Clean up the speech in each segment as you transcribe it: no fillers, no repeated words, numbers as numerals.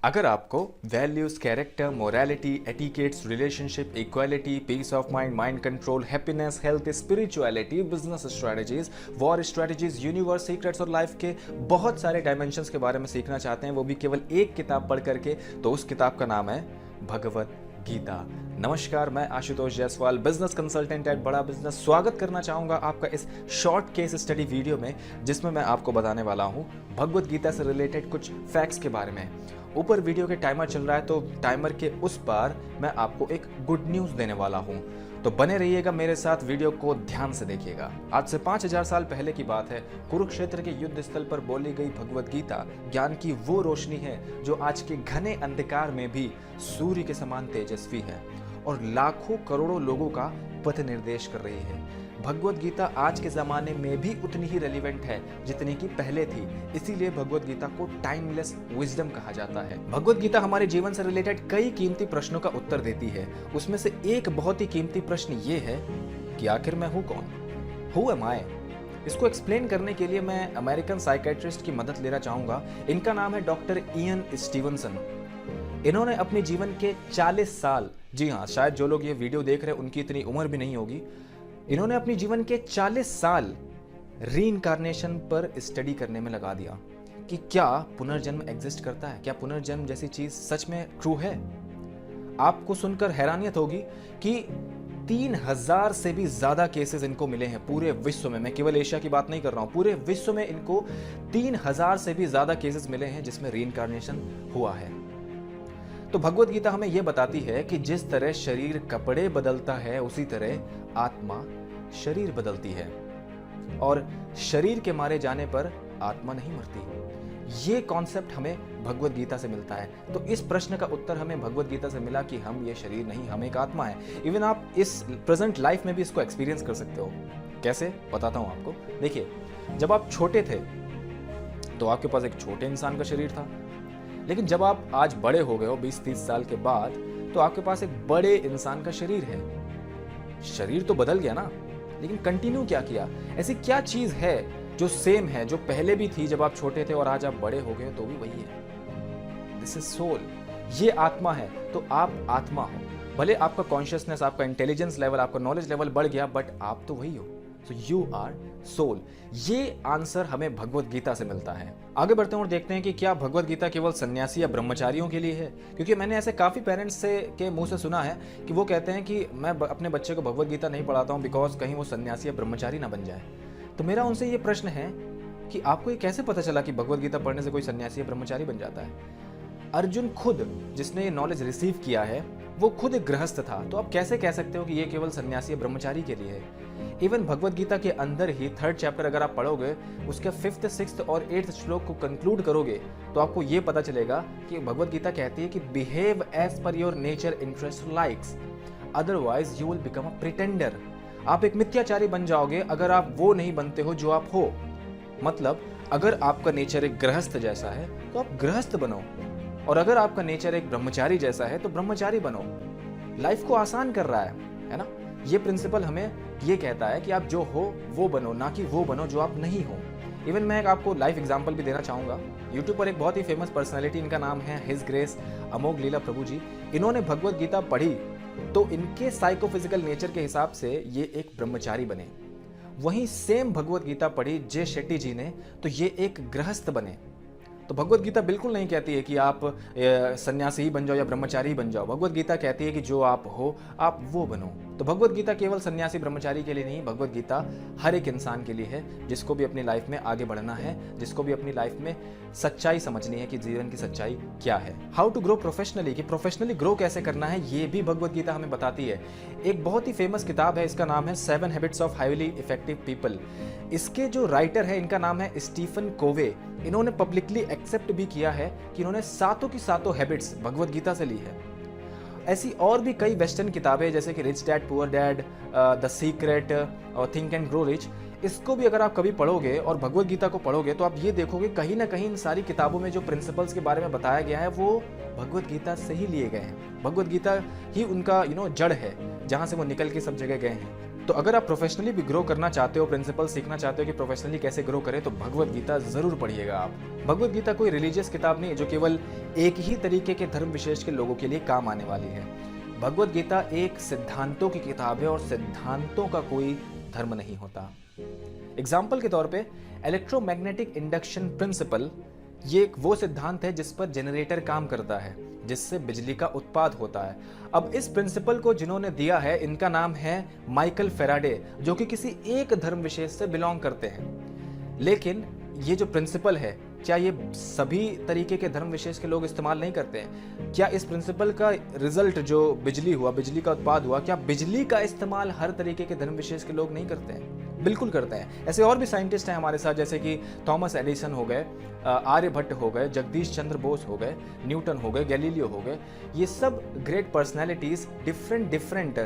अगर आपको values, character, morality, etiquettes, relationship, equality, peace of mind, mind control, happiness, health, spirituality, business strategies, war strategies, universe, secrets और life के बहुत सारे dimensions के बारे में सीखना चाहते हैं, वो भी केवल एक किताब पढ़ करके, तो उस किताब का नाम है भगवत गीता। नमस्कार, मैं Ashutosh Jaiswal, business consultant eight बड़ा बिजनेस, स्वागत करना चाहूंगा आपका इस शॉर्ट केस स्टडी वीडियो में, जिसमें मैं आपको बताने वाला हूं भगवत गीता से रिलेटेड कुछ फैक्ट्स के बारे में। ऊपर वीडियो के टाइमर चल रहा है, तो टाइमर के उस पार मैं आपको एक गुड न्यूज देने वाला हूं, तो बने रहिएगा मेरे साथ, वीडियो को ध्यान से देखिएगा। आज से 5000 साल पहले की बात है, कुरुक्षेत्र के युद्ध स्थल पर बोली गई भगवत गीता ज्ञान की वो रोशनी है जो आज के घने अंधकार में भी सूर्य के समान तेजस्वी है और लाखों करोड़ों लोगों का पथ निर्देश कर रही है। भगवत गीता आज के जमाने में भी उतनी ही रेलिवेंट है जितनी की पहले थी, इसीलिए भगवत गीता को टाइमलेस विजडम कहा जाता है। भगवत गीता हमारे जीवन से रिलेटेड कई कीमती प्रश्नों का उत्तर देती है। उसमें से एक बहुत ही कीमती प्रश्न ये है कि आखिर मैं हूं कौन, हु एम आई। इसको एक्सप्लेन करने के लिए मैं अमेरिकन साइकेट्रिस्ट की मदद लेना चाहूंगा। इनका नाम है डॉक्टर इयन स्टीवनसन। इन्होंने अपने जीवन के 40 साल, जी हाँ, शायद जो लोग ये वीडियो देख रहे हैं उनकी इतनी उम्र भी नहीं होगी, इन्होंने अपने जीवन के 40 साल रीइंकार्नेशन पर स्टडी करने में लगा दिया कि क्या पुनर्जन्म एग्जिस्ट करता है, क्या पुनर्जन्म जैसी चीज सच में ट्रू है। आपको सुनकर हैरानियत होगी कि 3000 से भी ज्यादा केसेस इनको मिले हैं पूरे विश्व में। मैं केवल एशिया की बात नहीं कर रहा हूं, पूरे विश्व में इनको 3000 से भी ज्यादा केसेस मिले हैं जिसमें रीइंकार्नेशन हुआ है। तो भगवत गीता हमें यह बताती है कि जिस तरह शरीर कपड़े बदलता है, उसी तरह आत्मा शरीर बदलती है और शरीर के मारे जाने पर आत्मा नहीं मरती। ये कॉन्सेप्ट हमें भगवत गीता से मिलता है। तो इस प्रश्न का उत्तर हमें भगवत गीता से मिला कि हम ये शरीर नहीं, हम एक आत्मा है। इवन आप इस प्रेजेंट लाइफ में भी इसको एक्सपीरियंस कर सकते हो। कैसे, बताता हूं आपको। देखिए, जब आप छोटे थे तो आपके पास एक छोटे इंसान का शरीर था, लेकिन जब आप आज बड़े हो गए हो 20-30 साल के बाद, तो आपके पास एक बड़े इंसान का शरीर है। शरीर तो बदल गया ना, लेकिन कंटिन्यू क्या किया? ऐसी क्या चीज है जो सेम है, जो पहले भी थी जब आप छोटे थे और आज आप बड़े हो गए तो भी वही है? This is soul. ये आत्मा है। तो आप आत्मा हो। भले आपका कॉन्शियसनेस, आपका इंटेलिजेंस लेवल, आपका नॉलेज लेवल बढ़ गया, बट आप तो वही हो। So you are soul. ये आंसर हमें भगवत गीता से मिलता है। आगे बढ़ते हैं और देखते हैं कि क्या भगवत गीता केवल सन्यासी या ब्रह्मचारियों के लिए है। क्योंकि मैंने ऐसे काफी पेरेंट्स से के मुंह से सुना है कि वो कहते हैं कि मैं अपने बच्चे को भगवत गीता नहीं पढ़ाता हूं बिकॉज कहीं वो सन्यासी या ब्रह्मचारी ना बन जाए। तो मेरा उनसे ये प्रश्न है कि आपको ये कैसे पता चला कि भगवत गीता पढ़ने से कोई सन्यासी या ब्रह्मचारी बन जाता है? अर्जुन खुद, जिसने ये नॉलेज रिसीव किया है, वो खुद एक गृहस्थ था, तो आप कैसे कह सकते हो कि ये केवल सन्यासी या ब्रह्मचारी के लिए है? इवन भगवत गीता के अंदर ही 3rd चैप्टर अगर आप पढ़ोगे, उसके 5th, 6th और 8th श्लोक को कंक्लूड करोगे, तो आपको ये पता चलेगा कि भगवत गीता कहती है कि behave as per your nature, interest, likes, otherwise you will become a pretender. आप एक मिथ्याचारी बन जाओगे अगर आप वो नहीं बनते हो जो आप हो। मतलब अगर आपका नेचर एक गृहस्थ जैसा है तो आप गृहस्थ बनो, और अगर आपका नेचर एक ब्रह्मचारी जैसा है तो ब्रह्मचारी बनो। लाइफ को आसान कर रहा है ना? ये प्रिंसिपल हमें ये कहता है कि आप जो हो वो बनो, ना कि वो बनो जो आप नहीं हो। इवन मैं एक आपको लाइफ एग्जांपल भी देना चाहूंगा। यूट्यूब पर एक बहुत ही फेमस पर्सनालिटी, इनका नाम है हिज ग्रेस अमोघ लीला प्रभु जी। इन्होंने भगवत गीता पढ़ी तो इनके साइकोफिजिकल नेचर के हिसाब से ये एक ब्रह्मचारी बने। वहीं सेम भगवत गीता पढ़ी जे शेट्टी जी ने, तो ये एक गृहस्थ बने। तो भगवत गीता बिल्कुल नहीं कहती है कि आप सन्यासी ही बन जाओ या ब्रह्मचारी ही बन जाओ। भगवत गीता कहती है कि जो आप हो आप वो बनो। तो भगवत गीता केवल सन्यासी ब्रह्मचारी के लिए नहीं, भगवत गीता हर एक इंसान के लिए है जिसको भी अपनी लाइफ में आगे बढ़ना है, जिसको भी अपनी लाइफ में सच्चाई समझनी है कि जीवन की सच्चाई क्या है। हाउ टू ग्रो प्रोफेशनली, कि प्रोफेशनली ग्रो कैसे करना है, ये भी भगवत गीता हमें बताती है। एक बहुत ही फेमस किताब है, इसका नाम है 7 habits of highly effective people. इसके जो राइटर है, इनका नाम है स्टीफन कोवे। इन्होंने पब्लिकली एक्सेप्ट भी किया है कि इन्होंने सातों की सातों हैबिट्स भगवत गीता से ली है। ऐसी और भी कई वेस्टर्न किताबें जैसे कि rich dad poor dad, the secret और थिंक एंड ग्रो रिच, इसको भी अगर आप कभी पढ़ोगे और भगवत गीता को पढ़ोगे तो आप ये देखोगे कहीं ना कहीं इन सारी किताबों में जो प्रिंसिपल्स के बारे में बताया गया है वो भगवत गीता से ही लिए गए हैं। भगवत गीता ही उनका जड़ है, जहाँ से वो निकल के सब जगह गए हैं। तो अगर आप प्रोफेशनली भी ग्रो करना चाहते हो, प्रिंसिपल सीखना चाहते हो कि प्रोफेशनली कैसे ग्रो करें, तो भगवत गीता जरूर पढ़िएगा आप। भगवत गीता कोई रिलीजियस किताब नहीं है जो केवल एक ही तरीके के धर्म विशेष के लोगों के लिए काम आने वाली है। भगवत गीता एक सिद्धांतों की किताब है और सिद्धांतों का कोई धर्म नहीं होता। एग्जाम्पल के तौर पे इलेक्ट्रोमैग्नेटिक इंडक्शन प्रिंसिपल, ये एक वो सिद्धांत है जिस पर जनरेटर काम करता है, जिससे बिजली का उत्पाद होता है। अब इस प्रिंसिपल को जिन्होंने दिया है, इनका नाम है माइकल फेराडे, जो कि किसी एक धर्म विशेष से बिलोंग करते हैं। लेकिन ये जो प्रिंसिपल है, क्या ये सभी तरीके के धर्म विशेष के लोग इस्तेमाल नहीं करते हैं? क्या इस प्रिंसिपल का रिजल्ट जो बिजली हुआ, बिजली का उत्पाद हुआ, क्या बिजली का इस्तेमाल हर तरीके के धर्म विशेष के लोग नहीं करते हैं? बिल्कुल करते हैं। ऐसे और भी साइंटिस्ट हैं हमारे साथ, जैसे कि थॉमस एडिसन हो गए, आर्यभट्ट हो गए, जगदीश चंद्र बोस हो गए, न्यूटन हो गए, गैलीलियो हो गए। ये सब ग्रेट पर्सनैलिटीज डिफरेंट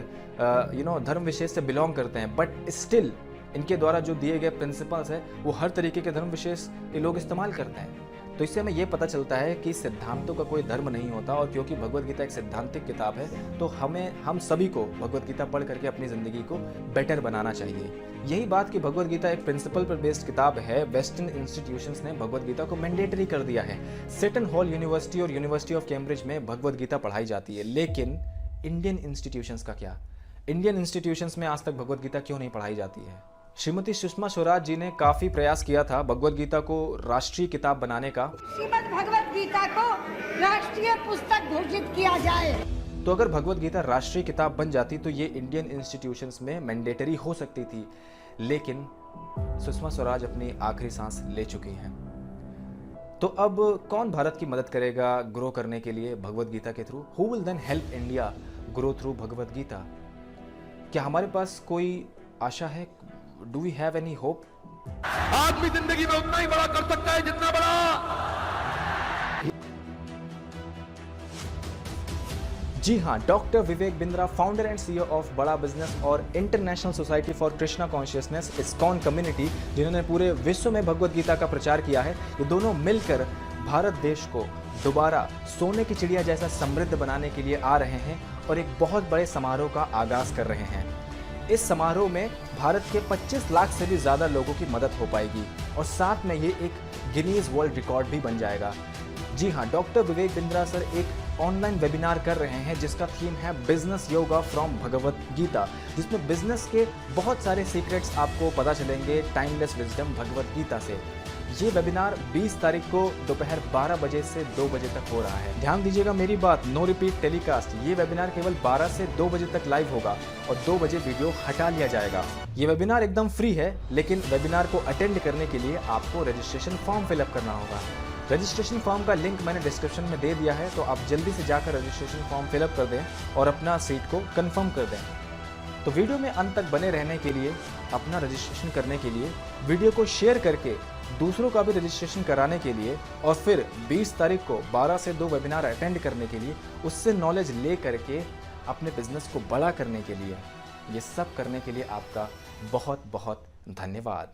धर्म विशेष से बिलोंग करते हैं, बट स्टिल इनके द्वारा जो दिए गए प्रिंसिपल्स है वो हर तरीके के धर्म विशेष के लोग इस्तेमाल करते हैं। तो इससे हमें यह पता चलता है कि सिद्धांतों का कोई धर्म नहीं होता, और क्योंकि भगवत गीता एक सिद्धांतिक किताब है, तो हम सभी को भगवत गीता पढ़ करके अपनी जिंदगी को बेटर बनाना चाहिए। यही बात कि भगवत गीता एक प्रिंसिपल पर बेस्ड किताब है, वेस्टर्न इंस्टीट्यूशंस ने भगवत गीता को मैंडेटरी कर दिया है। सेटन हॉल यूनिवर्सिटी और यूनिवर्सिटी ऑफ कैम्ब्रिज में भगवत गीता पढ़ाई जाती है। लेकिन इंडियन इंस्टीट्यूशंस का क्या? इंडियन इंस्टीट्यूशंस में आज तक भगवत गीता क्यों नहीं पढ़ाई जाती है? श्रीमती सुषमा स्वराज जी ने काफी प्रयास किया था भगवत गीता को राष्ट्रीय किताब बनाने का। श्रीमद् भगवत गीता को राष्ट्रीय पुस्तक घोषित किया जाए। तो अगर भगवत गीता राष्ट्रीय किताब बन जाती तो ये इंडियन इंस्टीट्यूशंस में मैंडेटरी हो सकती थी, लेकिन सुषमा स्वराज अपनी आखिरी सांस ले चुकी हैं। तो अब कौन भारत की मदद करेगा ग्रो करने के लिए भगवत गीता के through? Who will then help India grow through Bhagavad Gita? क्या हमारे पास कोई आशा है? Do we have any hope? आदमी जिंदगी में उतना ही बड़ा कर सकता है जितना बड़ा। जी हाँ, doctor Vivek Bindra, founder and CEO of बड़ा बिजनेस और international society for Krishna consciousness ISKCON community, जिन्होंने पूरे विश्व में भगवत गीता का प्रचार किया है, ये दोनों मिलकर भारत देश को दोबारा सोने की चिड़िया जैसा समृद्ध बनाने के लिए आ रहे हैं और एक बहुत बड़े समारोह का आगाज कर रहे हैं। इस समारोह में भारत के 25 लाख से भी ज़्यादा लोगों की मदद हो पाएगी और साथ में ये एक गिनीज वर्ल्ड रिकॉर्ड भी बन जाएगा। जी हाँ, डॉक्टर विवेक बिंद्रा सर एक ऑनलाइन वेबिनार कर रहे हैं जिसका थीम है बिजनेस योगा फ्रॉम भगवत गीता, जिसमें बिजनेस के बहुत सारे सीक्रेट्स आपको पता चलेंगे टाइमलेस विजडम भगवत गीता से। ये वेबिनार 20 तारीख को दोपहर 12 बजे से 2 बजे तक हो रहा है। ध्यान दीजिएगा मेरी बात, नो रिपीट टेलीकास्ट। ये वेबिनार केवल 12 से 2 बजे तक लाइव होगा और 2 बजे वीडियो हटा लिया जाएगा। ये वेबिनार एकदम फ्री है, लेकिन वेबिनार को अटेंड करने के लिए आपको रजिस्ट्रेशन फॉर्म फिलअप करना होगा। रजिस्ट्रेशन फॉर्म का लिंक मैंने डिस्क्रिप्शन में दे दिया है, तो आप जल्दी से जाकर रजिस्ट्रेशन फॉर्म फिलअप कर दें और अपना सीट को कंफर्म कर दें। तो वीडियो में अंत तक बने रहने के लिए, अपना रजिस्ट्रेशन करने के लिए, वीडियो को शेयर करके दूसरों का भी रजिस्ट्रेशन कराने के लिए, और फिर 20 तारीख को 12 से 2 वेबिनार अटेंड करने के लिए, उससे नॉलेज ले करके अपने बिजनेस को बड़ा करने के लिए, ये सब करने के लिए आपका बहुत बहुत धन्यवाद।